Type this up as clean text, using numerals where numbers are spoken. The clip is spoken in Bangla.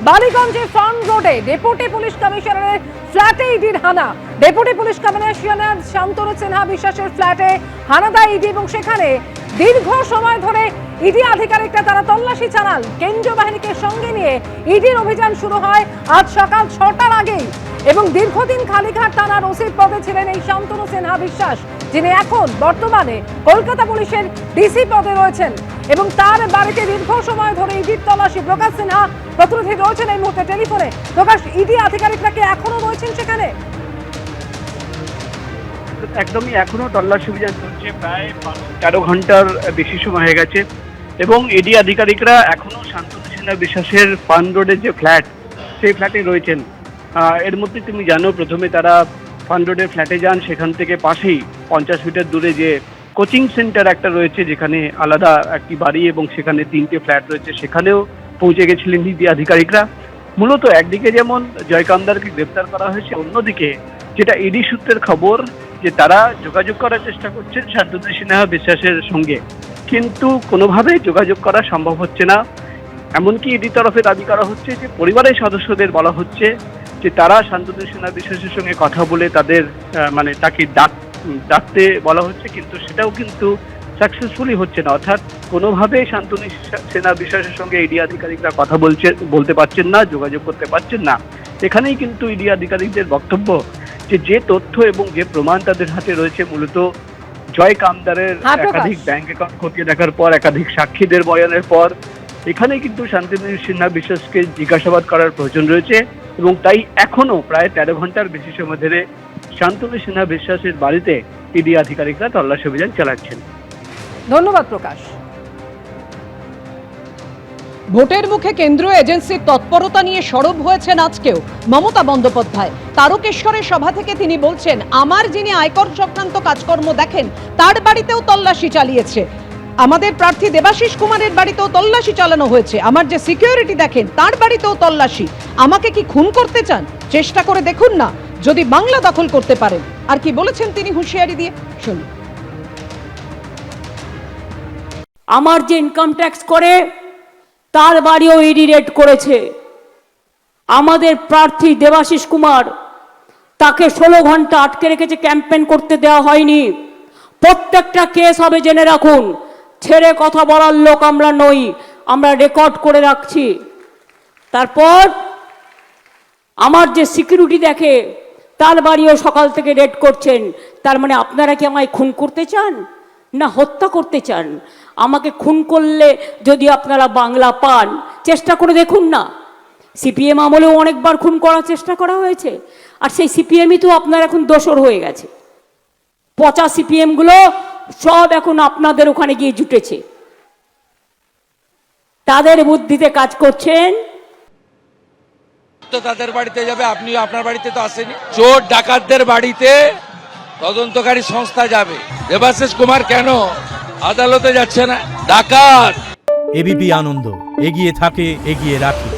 বালিগঞ্জে ফার্ম রোডে ডেপুটি পুলিশ কমিশনারের ফ্ল্যাটে ইডির হানা। Deputy police commissioner Shantanu Sinha বিশ্বাসের ফ্ল্যাটে হানা দেয় ইডি এবং সেখানে দীর্ঘ সময় ধরে ইডি আধিকারিকরা তারা তল্লাশি চালান। কেন্দ্রীয় বাহিনীকে সঙ্গে নিয়ে ইডির অভিযান শুরু হয় আজ সকাল 6টার আগেই এবং দীর্ঘদিন কালীঘাট থানার ওসির পদে ছিলেন এই শান্তনু সিনহা বিশ্বাস, যিনি এখন বর্তমানে কলকাতা পুলিশের ডিসি পদে রয়েছেন এবং তার বাড়িতে দীর্ঘ সময় ধরে ইডির তল্লাশি। প্রকাশ সিনহা প্রতিনিধি রয়েছেন এই মুহূর্তে টেলিফোনে। প্রকাশ, ইডি আধিকারিকরা কি এখনো রয়েছেন সেখানে? একদমই এখনো তল্লাশি অভিযান চলছে, প্রায় 13 ঘন্টার বেশি সময় হয়ে গেছে এবং ইডি আধিকারিকরা এখনো শান্তনু সিনহা বিশ্বাসের ফার্ম রোডের যে ফ্ল্যাট, সেই ফ্ল্যাটে রয়েছেন। এর মধ্যে তুমি জানো, প্রথমে তারা ফার্ম রোডের ফ্ল্যাটে যান, সেখান থেকে পাশেই 50 মিটার দূরে যে কোচিং সেন্টার একটা রয়েছে, যেখানে আলাদা একটি বাড়ি এবং সেখানে 3টে ফ্ল্যাট রয়েছে, সেখানেও পৌঁছে গেছিলেন ইডি আধিকারিকরা। মূলত একদিকে যেমন জয়কামদারকে গ্রেপ্তার করা হয়েছে, অন্যদিকে যেটা ইডি সূত্রের খবর যে তারা যোগাযোগ করার চেষ্টা করছেন শান্তনু সিনহা বিশ্বাসের সঙ্গে, কিন্তু কোনোভাবেই যোগাযোগ করা সম্ভব হচ্ছে না। এমনকি ইডি তরফে দাবি করা হচ্ছে যে পরিবারের সদস্যদের বলা হচ্ছে যে তারা শান্তনু সিনহা বিশ্বাসের সঙ্গে কথা বলে তাদের তাকে ডাকতে বলা হচ্ছে, কিন্তু সেটাও কিন্তু সাকসেসফুলি হচ্ছে না। অর্থাৎ কোনোভাবেই শান্তনু সিনহা বিশ্বাসের সঙ্গে ইডি আধিকারিকরা কথা বলতে পারছেন না, যোগাযোগ করতে পারছেন না। এখানেই কিন্তু ইডি আধিকারিকদের বক্তব্য যে তথ্য এবং যে প্রমাণ তাদের হাতে রয়েছে, মূলত জয় কামদারের একাধিক ব্যাংক অ্যাকাউন্ট খতিয়ে দেখার পর, একাধিক সাক্ষীদের বয়ানের পর, এখানে কিন্তু শান্তনু সিনহা বিশ্বাসকে জিজ্ঞাসাবাদ করার প্রয়োজন রয়েছে এবং তাই এখনো প্রায় 13 ঘন্টার বেশি সময় ধরে শান্তনু সিনহা বিশ্বাসের বাড়িতে ইডি আধিকারিকরা তল্লাশি অভিযান চালাচ্ছেন। ধন্যবাদ প্রকাশ। ভোটের মুখে কেন্দ্রীয় এজেন্সির তৎপরতা নিয়ে সরব হয়েছেন আজকেও মমতা বন্দ্যোপাধ্যায়। তারকেশ্বরের সভা থেকে তিনি বলছেন, আমার যিনি আয়কর সংক্রান্ত কাজকর্ম দেখেন তার বাড়িতেও তল্লাশি চালিয়েছে, আমাদের প্রার্থী দেবাশিস কুমারের বাড়িতেও তল্লাশি চালানো হয়েছে, আমার যে সিকিউরিটি দেখেন তার বাড়িতেও তল্লাশি। আমাকে কি খুন করতে চান? চেষ্টা করে দেখুন না, যদি বাংলা দখল করতে পারেন। আর কি বলেছেন তিনি হুঁশিয়ারি দিয়ে, শুনুন। আমার যে ইনকাম ট্যাক্স করে তার বাড়িও ইডি রেড করেছে। আমাদের প্রার্থী দেবাশিস কুমার, তাকে 16 ঘন্টা আটকে রেখেছে, ক্যাম্পেইন করতে দেওয়া হয়নি। প্রত্যেকটা কেস হবে, জেনে রাখুন। ছেড়ে কথা বলার লোক আমরা নই, আমরা রেকর্ড করে রাখছি। তারপর আমার যে সিকিউরিটি দেখে তার বাড়িও সকাল থেকে রেড করছেন। তার মানে আপনারা কি আমায় খুন করতে চান না হত্যা করতে চান? আমাকে খুন করলে যদি আপনারা বাংলা পান, চেষ্টা করে দেখুন না। সিপিএম আমলেও অনেকবার খুন করার চেষ্টা করা হয়েছে, আর সেই সিপিএমই তো আপনার এখন দোসর হয়ে গেছে। পচা সিপিএমগুলো সব এখন আপনাদের ওখানে গিয়ে জুটেছে, তাদের বুদ্ধিতে কাজ করছেন। তো তাদের বাড়িতে যাবে, আপনি আপনার বাড়িতে তো আসেনি। চোর ডাকাতদের বাড়িতে তদন্তকারী সংস্থা যাবে, দেবাশিস কুমার কেন আদালতে যাচ্ছে না? ডাকাত। এবিপি আনন্দ, এগিয়ে থাকে, এগিয়ে রাখে।